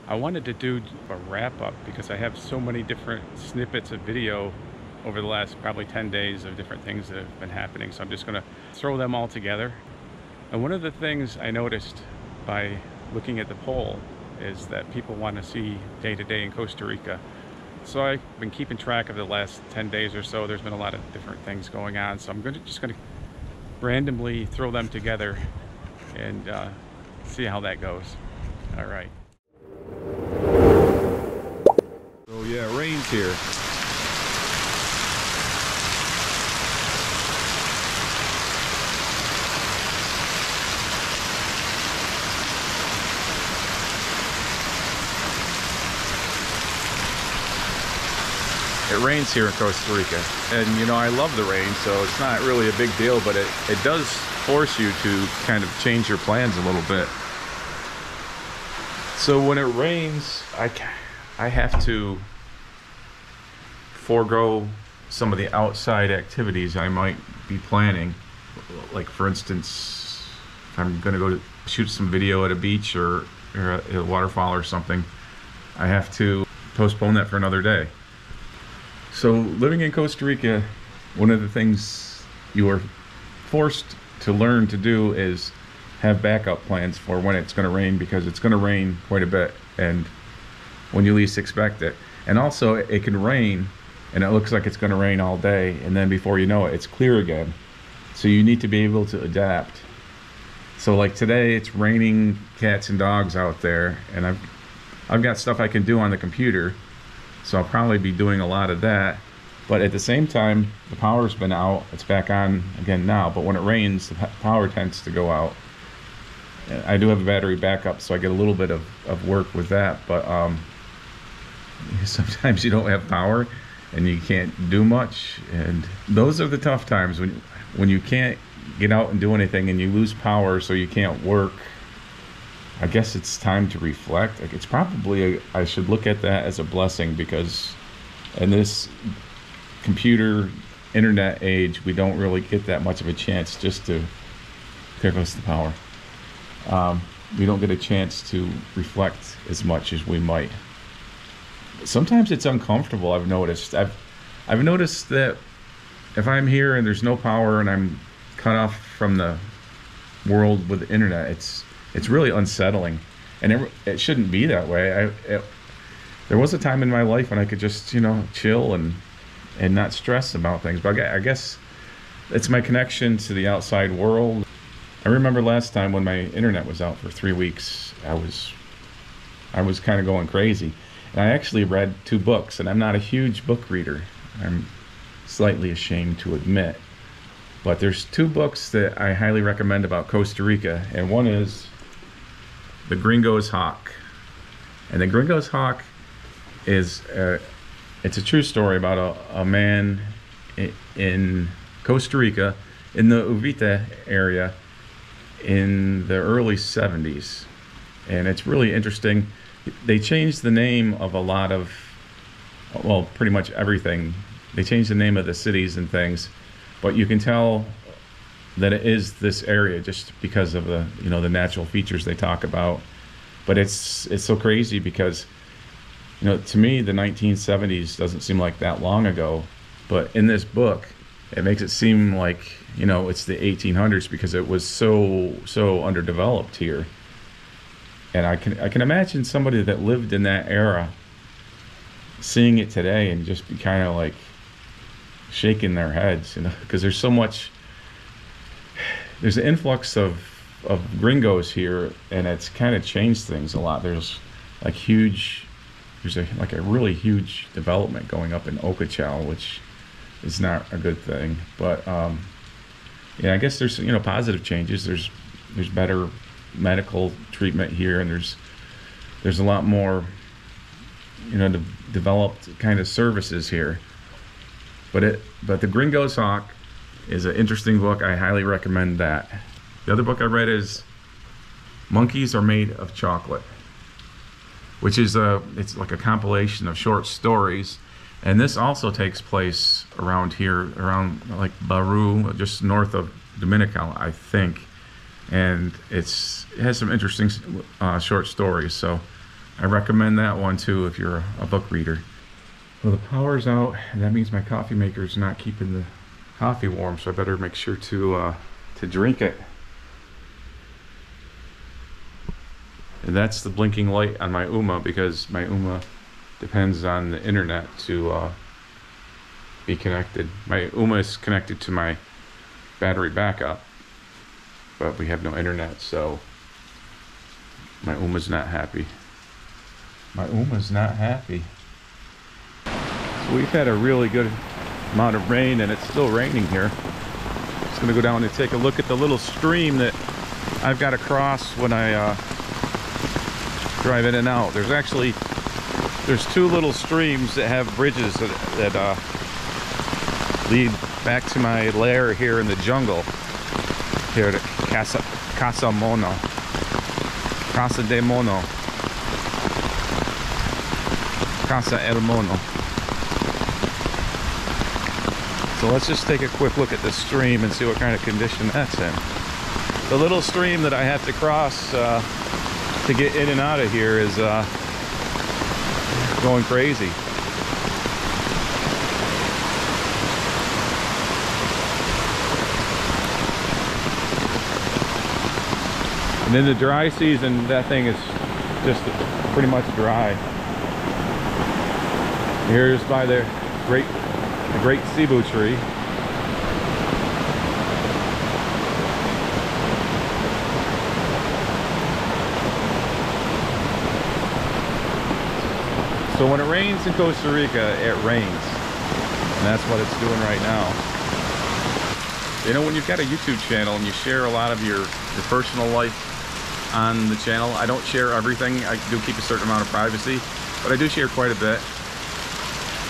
I wanted to do a wrap-up because I have so many different snippets of video over the last probably 10 days of different things that have been happening. So I'm just gonna throw them all together. And one of the things I noticed by looking at the poll is that people want to see day-to-day in Costa Rica. So I've been keeping track of the last 10 days or so. There's been a lot of different things going on. So I'm just gonna randomly throw them together and see how that goes. All right. Oh yeah, it rains here. It rains here in Costa Rica, and you know, I love the rain, so it's not really a big deal, but it does force you to kind of change your plans a little bit. So when it rains, I have to forego some of the outside activities I might be planning. Like for instance, if I'm gonna go to shoot some video at a beach or at a waterfall or something, I have to postpone that for another day. So living in Costa Rica, one of the things you are forced to learn to do is have backup plans for when it's going to rain, because it's going to rain quite a bit and when you least expect it. And also it can rain and it looks like it's going to rain all day, and then before you know it, it's clear again. So you need to be able to adapt. So like today it's raining cats and dogs out there, and I've got stuff I can do on the computer. So I'll probably be doing a lot of that. But at the same time, the power's been out. It's back on again now. But when it rains, the power tends to go out. I do have a battery backup, so I get a little bit of work with that. But sometimes you don't have power and you can't do much. And those are the tough times when you can't get out and do anything and you lose power, so you can't work. I guess it's time to reflect. Like, it's probably I should look at that as a blessing, because in this computer internet age, we don't really get that much of a chance just to, there goes the power. We don't get a chance to reflect as much as we might. Sometimes it's uncomfortable. I've noticed that if I'm here and there's no power and I'm cut off from the world with the internet, it's really unsettling, and it shouldn't be that way. There was a time in my life when I could just, you know, chill and not stress about things. But I guess it's my connection to the outside world. I remember last time when my internet was out for 3 weeks, I was kind of going crazy. And I actually read 2 books, and I'm not a huge book reader. I'm slightly ashamed to admit. But there's 2 books that I highly recommend about Costa Rica, and one is The Gringo's Hawk. And The Gringo's Hawk is it's a true story about a man in Costa Rica, in the Uvita area, in the early 70s. And it's really interesting. They changed the name of a lot of, well, pretty much everything. They changed the name of the cities and things, but you can tell that it is this area just because of the, you know, the natural features they talk about. But it's so crazy because, you know, to me the 1970s doesn't seem like that long ago, but in this book it makes it seem like, you know, it's the 1800s, because it was so underdeveloped here. And I can imagine somebody that lived in that era seeing it today and just be kind of like shaking their heads, you know, because there's so much, there's an influx of gringos here, and it's kind of changed things a lot. There's like like a really huge development going up in Ocachal, which is not a good thing. But yeah, I guess there's, you know, positive changes. There's better medical treatment here, and there's a lot more, you know, developed kind of services here. But The Gringo's Hawk is an interesting book. I highly recommend that. The other book I read is Monkeys Are Made of Chocolate, which is it's like a compilation of short stories. And this also takes place around here, around like Baru, just north of Dominical, I think. And it has some interesting short stories. So I recommend that one too if you're a book reader. Well, the power's out, and that means my coffee maker's not keeping the coffee warm, so I better make sure to drink it. And that's the blinking light on my Uma, because my Uma depends on the internet to be connected. My Uma is connected to my battery backup, but we have no internet, so my Uma's not happy. My Uma's not happy. So we've had a really good amount of rain, and it's still raining here. Just gonna go down and take a look at the little stream that I've got to cross when I drive in and out. There's two little streams that have bridges that lead back to my lair here in the jungle, here at Casa de Mono, Casa El Mono. So let's just take a quick look at the stream and see what kind of condition that's in. The little stream that I have to cross to get in and out of here is going crazy. And in the dry season, that thing is just pretty much dry. Here's by the great cebu tree. So when it rains in Costa Rica, it rains. And that's what it's doing right now. You know, when you've got a YouTube channel and you share a lot of your personal life on the channel, I don't share everything. I do keep a certain amount of privacy, but I do share quite a bit.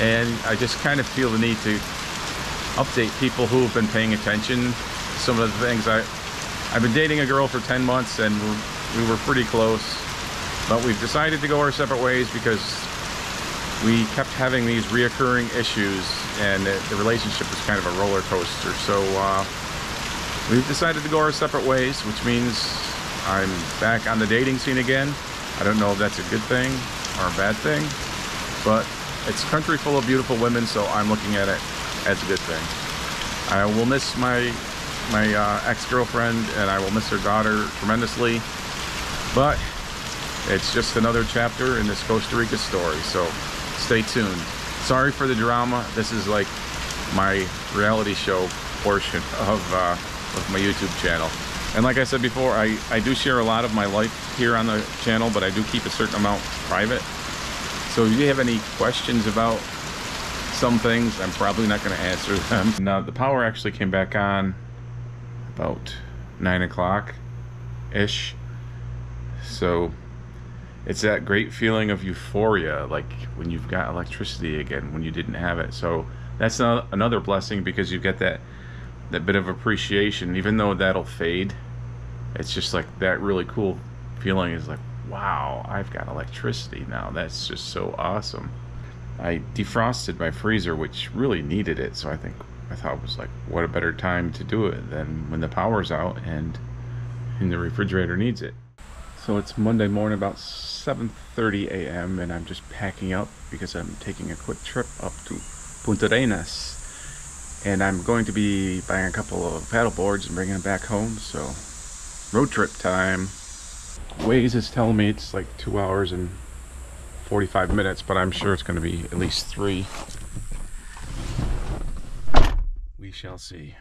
And I just kind of feel the need to update people who have been paying attention to some of the things. I've been dating a girl for 10 months, and we were pretty close, but we've decided to go our separate ways because we kept having these reoccurring issues, and the relationship was kind of a roller coaster. So we've decided to go our separate ways, which means I'm back on the dating scene again. I don't know if that's a good thing or a bad thing, but it's a country full of beautiful women, so I'm looking at it as a good thing. I will miss my ex-girlfriend, and I will miss her daughter tremendously, but it's just another chapter in this Costa Rica story, so stay tuned. Sorry for the drama. This is like my reality show portion of my YouTube channel. And like I said before, I do share a lot of my life here on the channel, but I do keep a certain amount private. So if you have any questions about some things, I'm probably not going to answer them. Now, the power actually came back on about 9 o'clock-ish. So it's that great feeling of euphoria, like when you've got electricity again, when you didn't have it. So that's another blessing, because you get that bit of appreciation. Even though that'll fade, it's just like that really cool feeling is like, wow, I've got electricity now. That's just so awesome. I defrosted my freezer, which really needed it, so I thought it was like, what a better time to do it than when the power's out and the refrigerator needs it. So it's Monday morning, about 7:30 a.m., and I'm just packing up because I'm taking a quick trip up to Puntarenas. And I'm going to be buying a couple of paddle boards and bringing them back home, so road trip time. Waze is telling me it's like 2 hours and 45 minutes, but I'm sure it's going to be at least 3. We shall see.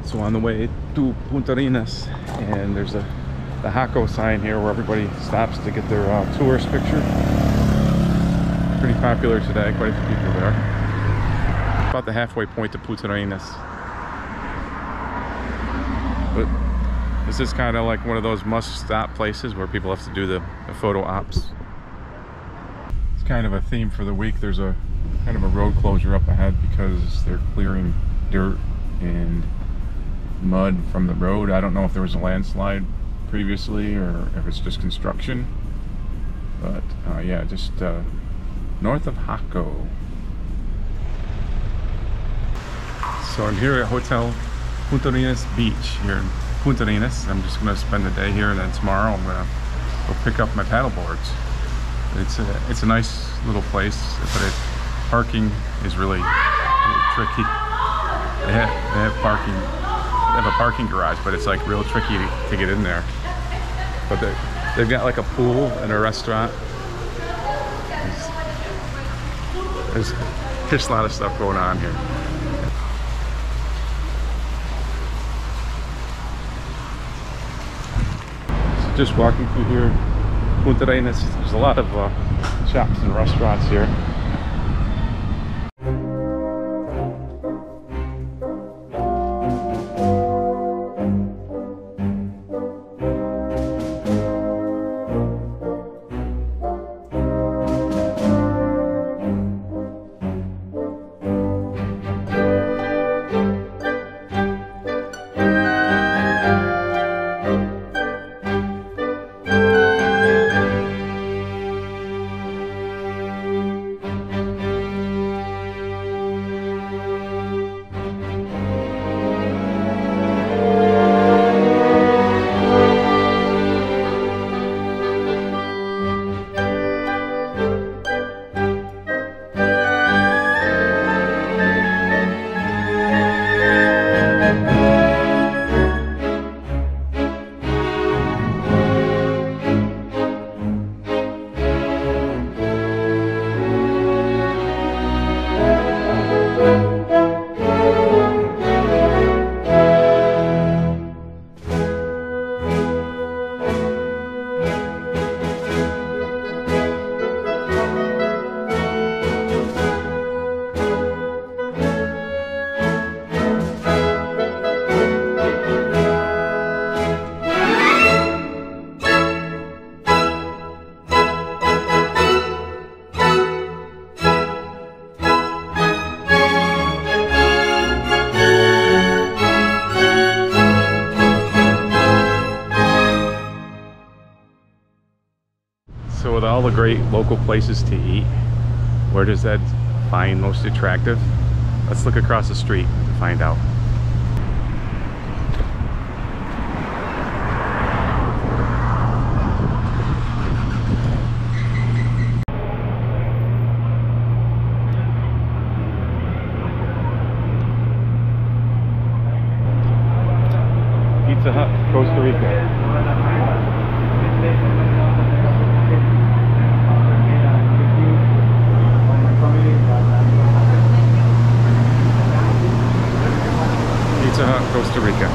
So on the way to Puntarenas, and there's the Jaco sign here where everybody stops to get their tourist picture. Pretty popular today, quite a few people there. About the halfway point to Puntarenas. But this is kind of like one of those must-stop places where people have to do the photo ops. It's kind of a theme for the week. There's a kind of a road closure up ahead because they're clearing dirt and mud from the road. I don't know if there was a landslide previously or if it's just construction. But yeah, just north of Jaco. So I'm here at Hotel Puntarenas Beach here in Puntarenas. I'm just going to spend the day here, and then tomorrow I'm going to go pick up my paddle boards. It's a nice little place, but parking is really tricky. They have parking. They have a parking garage, but it's like real tricky to get in there. But they've got like a pool and a restaurant. There's a lot of stuff going on here. So just walking through here, Puntarenas, there's a lot of shops and restaurants here. So with all the great local places to eat, where does that find most attractive? Let's look across the street to find out. Pizza Hut, Costa Rica. Pizza Hut, Costa Rica.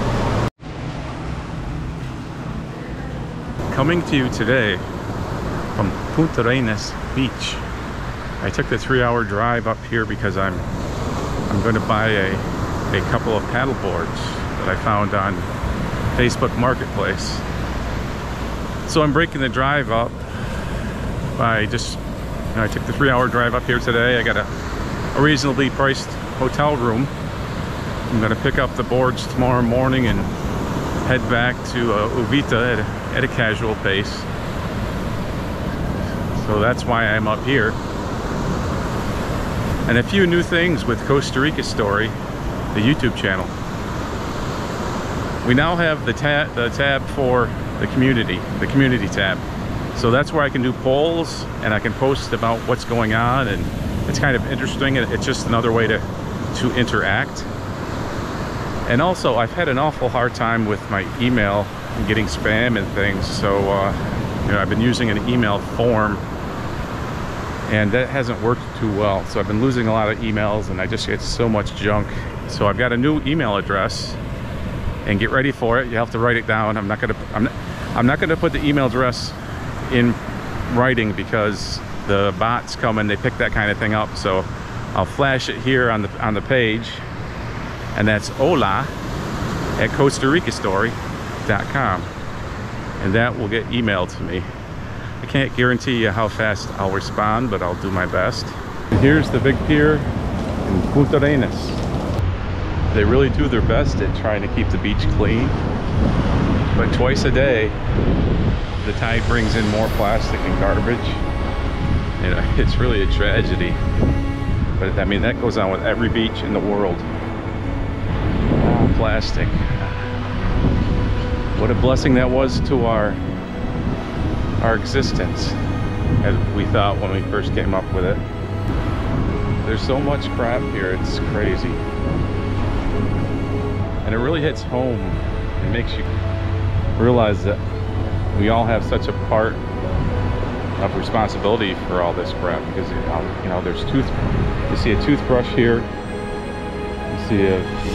Coming to you today from Puntarenas Beach. I took the 3-hour drive up here because I'm going to buy a couple of paddle boards that I found on Facebook Marketplace. So I'm breaking the drive up by just, I took the 3-hour drive up here today. I got a reasonably priced hotel room. I'm going to pick up the boards tomorrow morning and head back to Uvita at a casual pace. So that's why I'm up here. And a few new things with Costa Rica Story, the YouTube channel. We now have the tab for the community tab. So that's where I can do polls and I can post about what's going on, and it's kind of interesting. It's just another way to interact. And also, I've had an awful hard time with my email and getting spam and things. So, I've been using an email form, and that hasn't worked too well. So I've been losing a lot of emails, and I just get so much junk. So I've got a new email address, and get ready for it. You have to write it down. I'm not gonna put the email address in writing because the bots come and they pick that kind of thing up. So I'll flash it here on the page. And that's hola@CostaRicaStory.com, and that will get emailed to me. I can't guarantee you how fast I'll respond, but I'll do my best. And here's the big pier in Puntarenas. They really do their best at trying to keep the beach clean, but twice a day the tide brings in more plastic and garbage. It's really a tragedy, but I mean, that goes on with every beach in the world. Plastic. What a blessing that was to our existence. as we thought when we first came up with it. There's so much crap here, it's crazy. And it really hits home. It makes you realize that we all have such a part of responsibility for all this crap, because you know, there's you see a toothbrush here, you see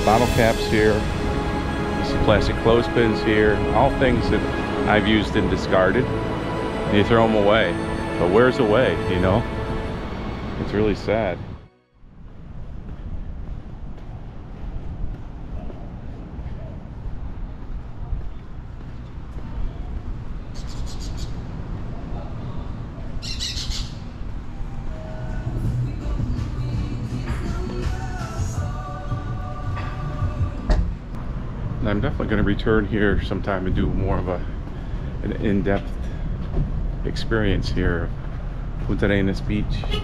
bottle caps here, you see plastic clothespins here, all things that I've used and discarded, and you throw them away. But where's the way, you know? It's really sad. I'm definitely going to return here sometime and do more of an in-depth experience here of Puntarenas Beach.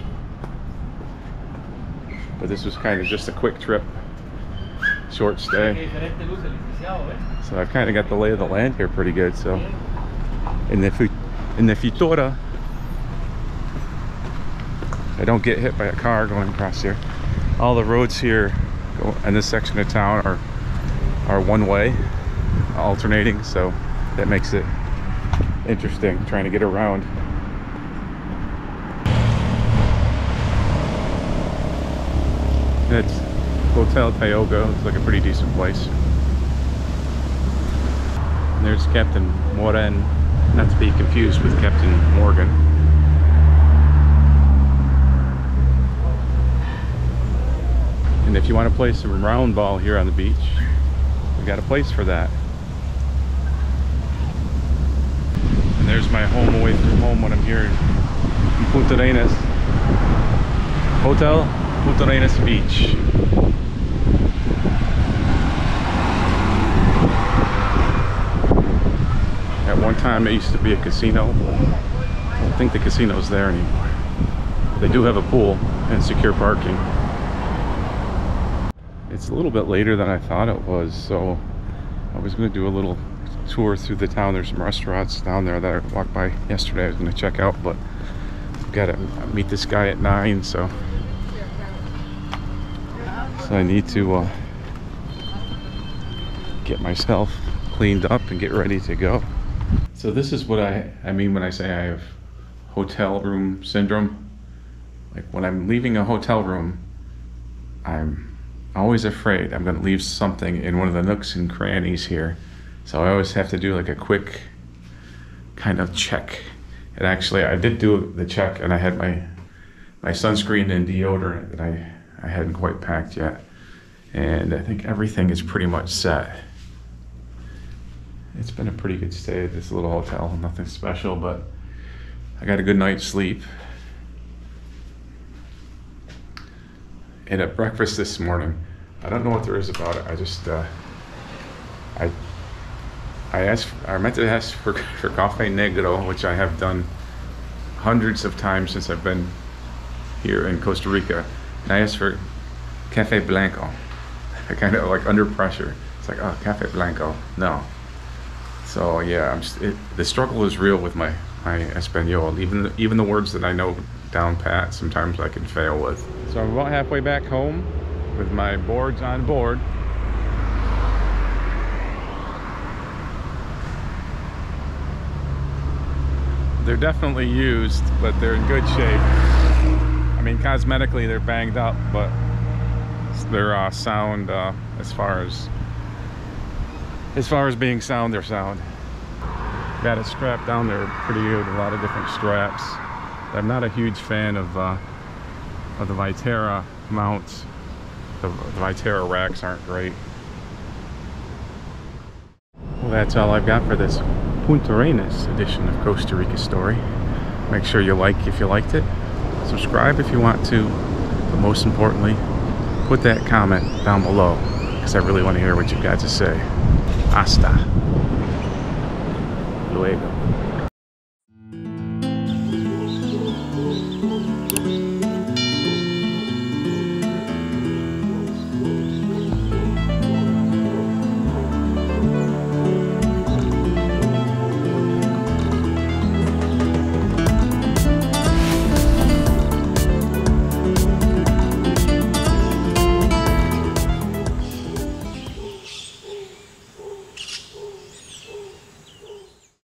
But this was kind of just a quick trip, short stay. So I've kind of got the lay of the land here pretty good. So in the futura, I don't get hit by a car going across here. All the roads here in this section of town are one way, alternating, so that makes it interesting trying to get around. It's Hotel Tioga. It's like a pretty decent place. And there's Captain Moran, not to be confused with Captain Morgan. And if you want to play some round ball here on the beach, we got a place for that. And there's my home away from home when I'm here in Puntarenas. Hotel Puntarenas Beach. At one time it used to be a casino. I don't think the casino's there anymore. They do have a pool and secure parking. It's a little bit later than I thought it was, so I was going to do a little tour through the town. There's some restaurants down there that I walked by yesterday I was going to check out, but I've got to meet this guy at 9, so I need to get myself cleaned up and get ready to go. So this is what I mean when I say I have hotel room syndrome. Like when I'm leaving a hotel room, I'm always afraid I'm going to leave something in one of the nooks and crannies here. So I always have to do like a quick kind of check. And actually I did do the check, and I had my sunscreen and deodorant that I hadn't quite packed yet. And I think everything is pretty much set. It's been a pretty good stay at this little hotel. Nothing special, but I got a good night's sleep. And at breakfast this morning, I don't know what there is about it. I just, I meant to ask for Café Negro, which I have done hundreds of times since I've been here in Costa Rica. And I asked for Café Blanco. I kind of like under pressure. It's like, oh, Café Blanco, no. So yeah, the struggle is real with my Espanol. Even the words that I know down pat, sometimes I can fail with. So I'm about halfway back home with my boards on board. They're definitely used, but they're in good shape. I mean, cosmetically they're banged up, but they're sound as far as being sound, they're sound. Got it strapped down there pretty good, a lot of different straps. I'm not a huge fan of the Vitera mounts. The Vitera racks aren't great. Well, that's all I've got for this Puntarenas edition of Costa Rica Story. Make sure you like if you liked it. Subscribe if you want to. But most importantly, put that comment down below, because I really want to hear what you've got to say. Hasta luego.